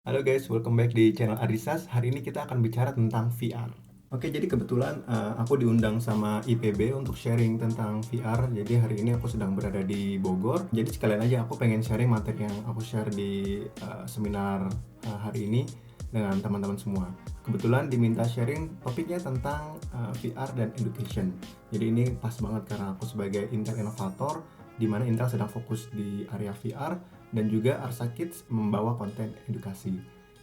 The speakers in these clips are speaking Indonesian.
Halo guys, welcome back di channel Adrisas. Hari ini kita akan bicara tentang VR. Oke, jadi kebetulan aku diundang sama IPB untuk sharing tentang VR. Jadi hari ini aku sedang berada di Bogor. Jadi sekalian aja aku pengen sharing materi yang aku share di seminar hari ini dengan teman-teman semua. Kebetulan diminta sharing topiknya tentang VR dan education. Jadi ini pas banget karena aku sebagai Intel Innovator, di mana Intel sedang fokus di area VR dan juga Arsa Kids membawa konten edukasi.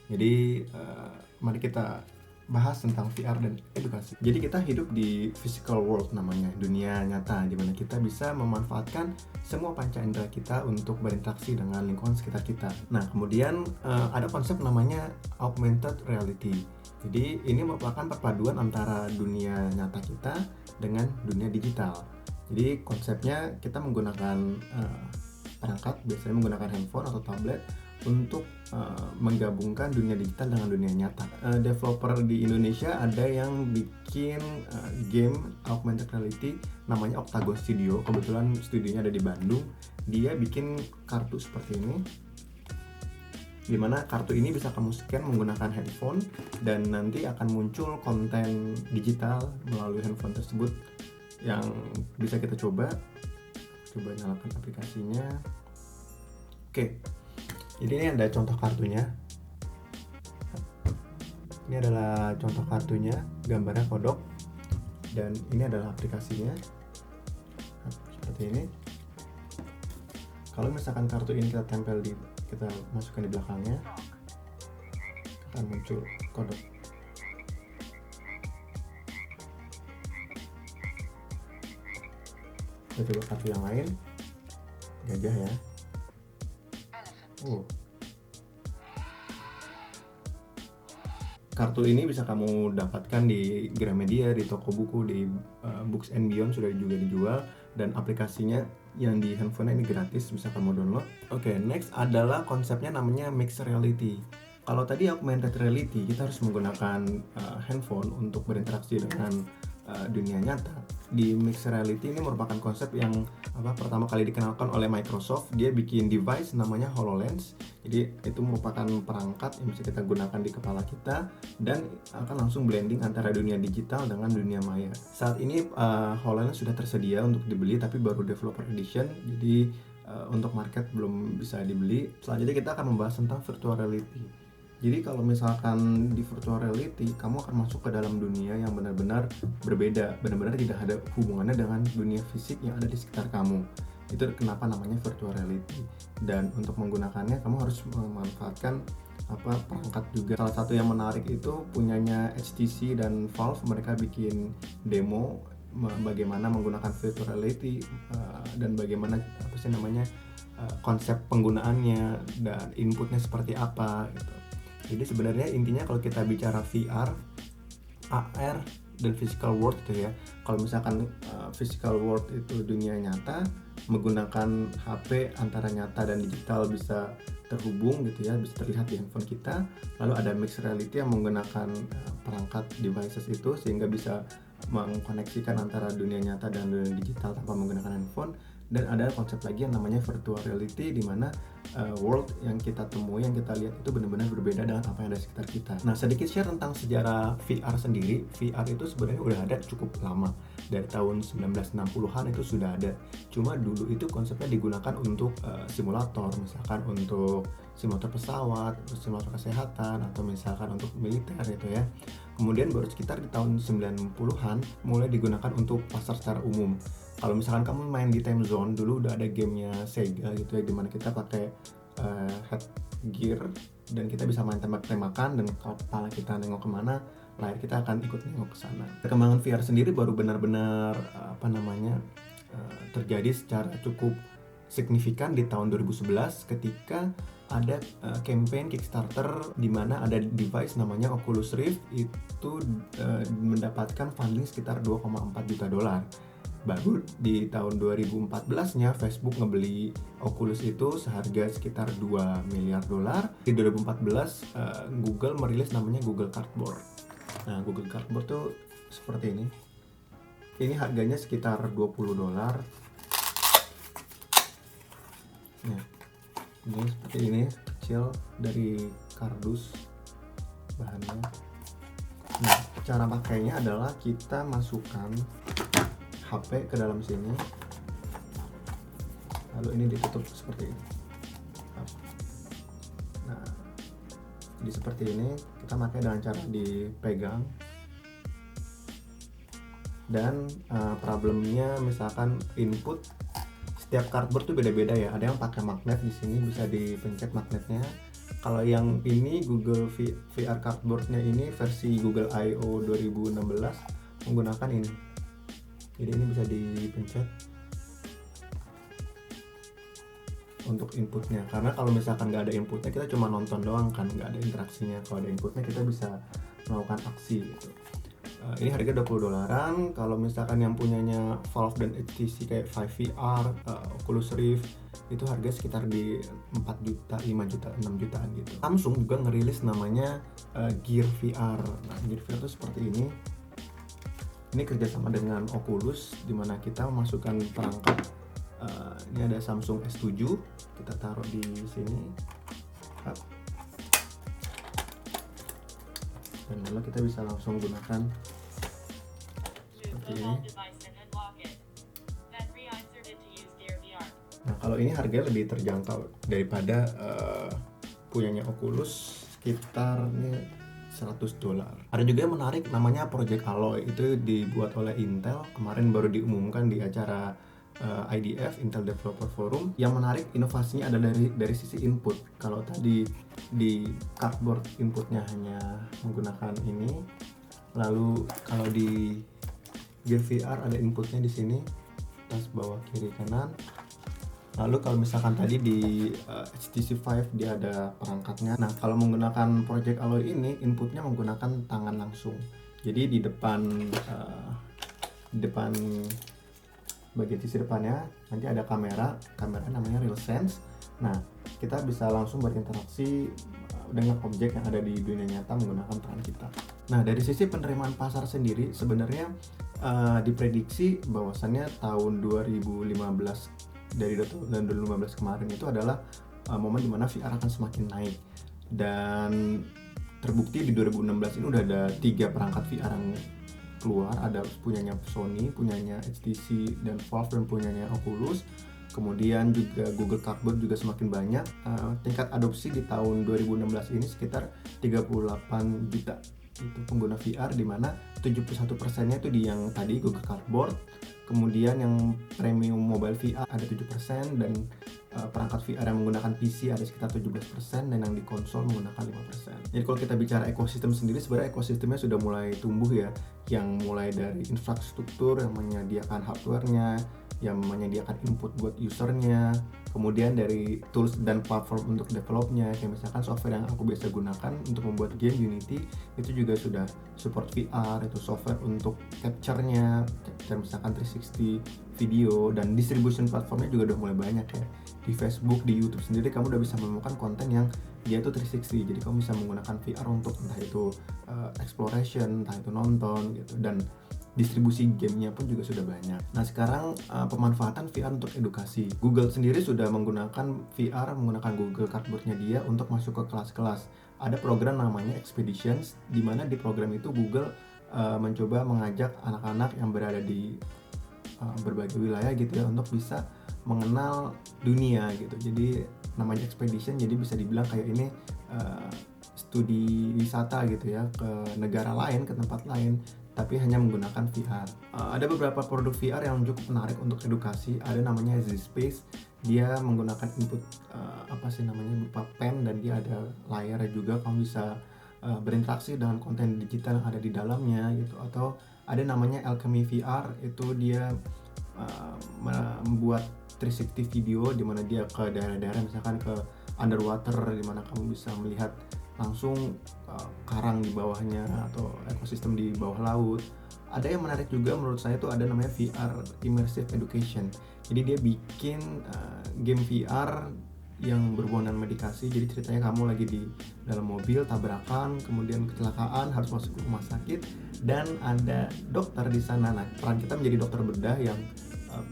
Jadi mari kita bahas tentang VR dan edukasi. Jadi kita hidup di physical world namanya, dunia nyata, di mana kita bisa memanfaatkan semua panca indera kita untuk berinteraksi dengan lingkungan sekitar kita. Nah, kemudian ada konsep namanya augmented reality. Jadi ini merupakan perpaduan antara dunia nyata kita dengan dunia digital. Jadi konsepnya kita menggunakan perangkat, biasanya menggunakan handphone atau tablet untuk menggabungkan dunia digital dengan dunia nyata. Developer di Indonesia ada yang bikin game augmented reality namanya Octagon Studio. Kebetulan studionya ada di Bandung. Dia bikin kartu seperti ini, dimana kartu ini bisa kamu scan menggunakan handphone dan nanti akan muncul konten digital melalui handphone tersebut yang bisa kita coba nyalakan aplikasinya. Oke, jadi ini ada contoh kartunya. Ini adalah contoh kartunya, gambarnya kodok, dan ini adalah aplikasinya seperti ini. Kalau misalkan kartu ini kita masukkan di belakangnya, akan muncul kodok. Kita coba kartu yang lain, gajah ya. Kartu ini bisa kamu dapatkan di Gramedia, di toko buku, di Books and Beyond sudah juga dijual, dan aplikasinya yang di handphone ini gratis, bisa kamu download. Oke, next adalah konsepnya namanya mixed reality. Kalau tadi augmented reality, kita harus menggunakan handphone untuk berinteraksi dengan dunia nyata. Di mixed reality ini merupakan konsep yang pertama kali dikenalkan oleh Microsoft. Dia bikin device namanya HoloLens. Jadi itu merupakan perangkat yang bisa kita gunakan di kepala kita dan akan langsung blending antara dunia digital dengan dunia maya. Saat ini HoloLens sudah tersedia untuk dibeli, tapi baru developer edition. Jadi untuk market belum bisa dibeli. Selanjutnya kita akan membahas tentang virtual reality. Jadi kalau misalkan di virtual reality, kamu akan masuk ke dalam dunia yang benar-benar berbeda, benar-benar tidak ada hubungannya dengan dunia fisik yang ada di sekitar kamu. Itu kenapa namanya virtual reality. Dan untuk menggunakannya, kamu harus memanfaatkan perangkat juga. Salah satu yang menarik itu punyanya HTC dan Valve. Mereka bikin demo bagaimana menggunakan virtual reality dan bagaimana konsep penggunaannya dan inputnya seperti apa gitu. Jadi sebenarnya intinya kalau kita bicara VR, AR, dan physical world gitu ya. Kalau misalkan physical world itu dunia nyata, menggunakan HP antara nyata dan digital bisa terhubung gitu ya, bisa terlihat di handphone kita. Lalu ada mixed reality yang menggunakan perangkat devices itu sehingga bisa mengkoneksikan antara dunia nyata dan dunia digital tanpa menggunakan handphone. Dan ada konsep lagi yang namanya virtual reality, di mana world yang kita temui, yang kita lihat itu benar-benar berbeda dengan apa yang ada di sekitar kita. Nah, sedikit share tentang sejarah VR sendiri. VR itu sebenarnya udah ada cukup lama. Dari tahun 1960-an itu sudah ada. Cuma dulu itu konsepnya digunakan untuk simulator, misalkan untuk simulator pesawat, simulator kesehatan, atau misalkan untuk militer gitu ya. Kemudian baru sekitar di tahun 90-an mulai digunakan untuk pasar secara umum. Kalau misalkan kamu main di time zone, dulu udah ada gamenya Sega gitu ya, dimana kita pakai headgear dan kita bisa main tembak-tembakan, dan kalau kepala kita nengok kemana, layar kita akan ikut nengok ke sana. Perkembangan VR sendiri baru benar-benar terjadi secara cukup signifikan di tahun 2011 ketika ada campaign Kickstarter di mana ada device namanya Oculus Rift itu mendapatkan funding sekitar 2,4 juta dolar. Baru di tahun 2014-nya Facebook ngebeli Oculus itu seharga sekitar 2 miliar dolar. Di 2014 Google merilis namanya Google Cardboard. Nah, Google Cardboard tuh seperti ini. Ini harganya sekitar 20 dolar. Nah, ini seperti ini, kecil dari kardus bahannya. Nah, cara pakainya adalah kita masukkan HP ke dalam sini, lalu ini ditutup seperti ini. Nah, jadi seperti ini kita pakai dengan cara dipegang. Dan problemnya misalkan input setiap cardboard tuh beda-beda ya. Ada yang pakai magnet, di sini bisa dipencet magnetnya. Kalau yang ini Google VR Cardboard-nya ini versi Google I/O 2016 menggunakan ini. Jadi ini bisa dipencet untuk inputnya. Karena kalau misalkan nggak ada inputnya, kita cuma nonton doang kan, nggak ada interaksinya. Kalau ada inputnya kita bisa melakukan aksi gitu. Ini harga $20. Kalau misalkan yang punyanya Valve dan HTC kayak Vive VR, Oculus Rift, itu harga sekitar di 4 juta, 5 juta, 6 jutaan gitu. Samsung juga ngerilis namanya Gear VR. Nah, Gear VR itu seperti ini. Ini kerjasama dengan Oculus, dimana kita memasukkan perangkat. Ini ada Samsung S7, kita taruh di sini. Dan lalu kita bisa langsung gunakan seperti ini. Nah, kalau ini harganya lebih terjangkau daripada punyanya Oculus, sekitar $100. Ada juga yang menarik namanya Project Alloy, itu dibuat oleh Intel, kemarin baru diumumkan di acara IDF, Intel Developer Forum. Yang menarik inovasinya ada dari sisi input. Kalau tadi di cardboard inputnya hanya menggunakan ini, lalu kalau di Gear VR ada inputnya di sini, atas, bawah, kiri, kanan. Lalu kalau misalkan tadi di HTC Vive dia ada perangkatnya. Nah, kalau menggunakan Project Alloy ini inputnya menggunakan tangan langsung. Jadi di depan bagian sisi depannya nanti ada kamera namanya RealSense. Nah, kita bisa langsung berinteraksi dengan objek yang ada di dunia nyata menggunakan tangan kita. Nah, dari sisi penerimaan pasar sendiri sebenarnya diprediksi bahwasannya tahun 2015 dari tahun 2015 kemarin itu adalah momen dimana VR akan semakin naik, dan terbukti di 2016 ini udah ada 3 perangkat VR yang keluar. Ada punyanya Sony, punyanya HTC dan Valve, dan punyanya Oculus. Kemudian juga Google Cardboard juga semakin banyak. Tingkat adopsi di tahun 2016 ini sekitar 38 juta itu pengguna VR, di mana 71%-nya itu di yang tadi Google Cardboard. Kemudian yang premium mobile VR ada 7%, dan perangkat VR yang menggunakan PC ada sekitar 17%, dan yang di konsol menggunakan 5%. Jadi kalau kita bicara ekosistem sendiri, sebenarnya ekosistemnya sudah mulai tumbuh ya, yang mulai dari infrastruktur yang menyediakan hardware-nya, yang menyediakan input buat usernya, kemudian dari tools dan platform untuk developnya, kayak misalkan software yang aku biasa gunakan untuk membuat game, Unity, itu juga sudah support VR, itu software untuk capture-nya, capture misalkan 360 video, dan distribution platformnya juga udah mulai banyak ya. Di Facebook, di YouTube sendiri kamu udah bisa menemukan konten yang dia tuh 360, jadi kamu bisa menggunakan VR untuk entah itu exploration, entah itu nonton gitu, dan distribusi gamenya pun juga sudah banyak. Nah, sekarang pemanfaatan VR untuk edukasi. Google sendiri sudah menggunakan VR, menggunakan Google Cardboard-nya dia untuk masuk ke kelas-kelas. Ada program namanya Expeditions, di mana di program itu Google mencoba mengajak anak-anak yang berada di berbagai wilayah gitu ya, untuk bisa mengenal dunia gitu. Jadi namanya Expedition, jadi bisa dibilang kayak ini studi wisata gitu ya, ke negara lain, ke tempat lain, tapi hanya menggunakan VR. Ada beberapa produk VR yang cukup menarik untuk edukasi. Ada namanya Z-Space, dia menggunakan input berupa pen, dan dia ada layar juga, kamu bisa berinteraksi dengan konten digital yang ada di dalamnya gitu. Atau ada namanya Alchemy VR, itu dia membuat 360 video di mana dia ke daerah-daerah, misalkan ke underwater, di mana kamu bisa melihat langsung karang di bawahnya atau ekosistem di bawah laut. Ada yang menarik juga menurut saya itu ada namanya VR Immersive Education. Jadi dia bikin game VR yang berhubungan dengan medikasi. Jadi ceritanya kamu lagi di dalam mobil tabrakan, kemudian kecelakaan, harus masuk ke rumah sakit, dan ada dokter di sana. Nah, peran kita menjadi dokter bedah yang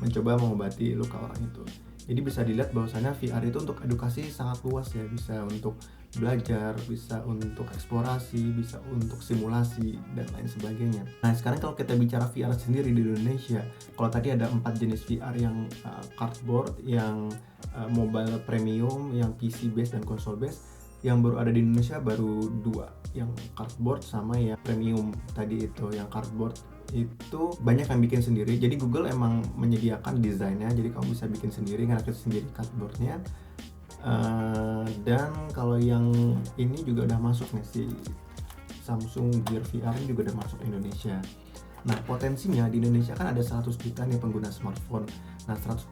mencoba mengobati luka orang itu. Jadi bisa dilihat bahwasanya VR itu untuk edukasi sangat luas ya, bisa untuk belajar, bisa untuk eksplorasi, bisa untuk simulasi dan lain sebagainya. Nah sekarang kalau kita bicara VR sendiri di Indonesia, kalau tadi ada 4 jenis VR yang cardboard, yang mobile premium, yang PC base dan console base. Yang baru ada di Indonesia baru 2, yang cardboard sama yang premium tadi itu. Yang cardboard itu banyak yang bikin sendiri, jadi Google emang menyediakan desainnya, jadi kamu bisa bikin sendiri, ngerakit sendiri cardboardnya. Dan kalau yang ini juga udah masuk nih, si Samsung Gear VR ini juga udah masuk Indonesia. Nah potensinya di Indonesia kan ada 100 juta nih pengguna smartphone. Nah 100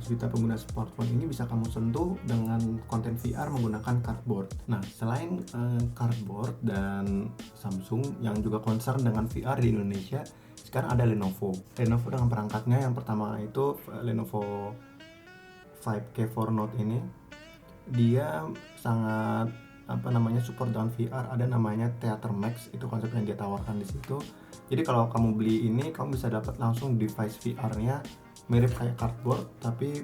juta pengguna smartphone ini bisa kamu sentuh dengan konten VR menggunakan cardboard. Nah selain cardboard dan Samsung yang juga concern dengan VR di Indonesia, sekarang ada Lenovo dengan perangkatnya. Yang pertama itu Lenovo 5K4 Note ini, dia sangat support dengan VR. Ada namanya Theater Max, itu konsep yang dia tawarkan di situ. Jadi kalau kamu beli ini, kamu bisa dapat langsung device VR-nya mirip kayak cardboard, tapi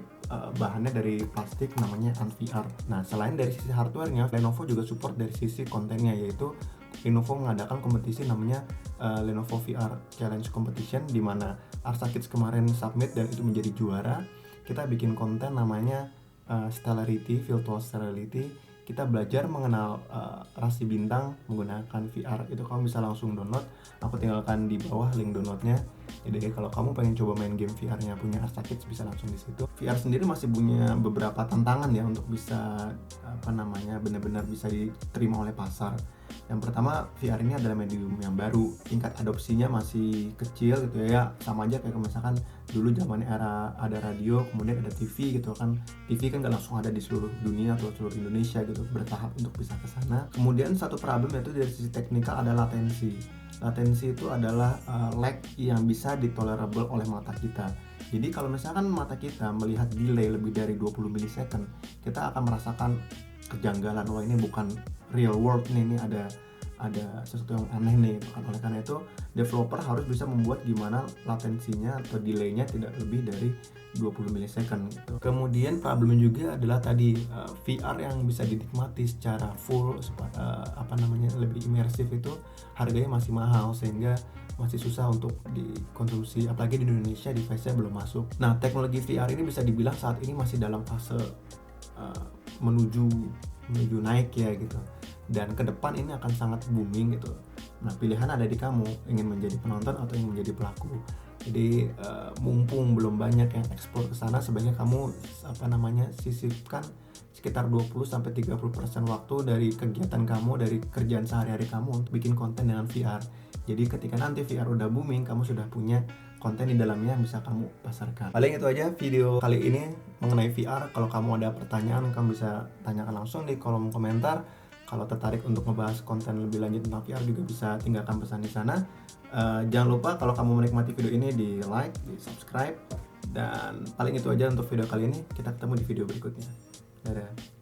bahannya dari plastik, namanya UnVR. Nah selain dari sisi hardware-nya, Lenovo juga support dari sisi kontennya, yaitu Lenovo mengadakan kompetisi namanya Lenovo VR Challenge Competition, di mana Arsa Kids kemarin submit dan itu menjadi juara. Kita bikin konten namanya Stellarity, Virtual Stellarity. Kita belajar mengenal rasi bintang menggunakan VR. Itu kamu bisa langsung download, aku tinggalkan di bawah link downloadnya. Jadi kalau kamu pengen coba main game VR-nya punya Arsa Kids, bisa langsung di situ. VR sendiri masih punya beberapa tantangan ya untuk bisa benar-benar bisa diterima oleh pasar. Yang pertama, VR ini adalah medium yang baru, tingkat adopsinya masih kecil gitu ya. Sama aja kayak misalkan dulu zaman era ada radio, kemudian ada TV gitu kan. TV kan gak langsung ada di seluruh dunia atau seluruh Indonesia gitu, bertahap untuk bisa ke sana. Kemudian satu problem yaitu dari sisi teknikal ada latensi. Latensi itu adalah lag yang bisa ditolerable oleh mata kita. Jadi kalau misalkan mata kita melihat delay lebih dari 20 milisecond, kita akan merasakan kejanggalan, wah ini bukan real world nih, ini ada sesuatu yang aneh nih gitu kan. Oleh karena itu developer harus bisa membuat gimana latensinya atau delaynya tidak lebih dari 20 milisecond gitu. Kemudian problemnya juga adalah tadi VR yang bisa dinikmati secara full lebih imersif itu harganya masih mahal, sehingga masih susah untuk dikonsumsi, apalagi di Indonesia device-nya belum masuk. Nah teknologi VR ini bisa dibilang saat ini masih dalam fase menuju naik ya gitu, dan ke depan ini akan sangat booming gitu. Nah pilihan ada di kamu, ingin menjadi penonton atau ingin menjadi pelaku. Jadi mumpung belum banyak yang ekspor ke sana, sebaiknya kamu sisipkan sekitar 20-30% waktu dari kegiatan kamu, dari kerjaan sehari-hari kamu untuk bikin konten dengan VR. Jadi ketika nanti VR udah booming, kamu sudah punya konten di dalamnya yang bisa kamu pasarkan. Paling itu aja video kali ini mengenai VR. Kalau kamu ada pertanyaan, kamu bisa tanyakan langsung di kolom komentar. Kalau tertarik untuk ngebahas konten lebih lanjut tentang VR, juga bisa tinggalkan pesan di sana. Jangan lupa kalau kamu menikmati video ini, di like, di subscribe. Dan paling itu aja untuk video kali ini. Kita ketemu di video berikutnya. Dadah.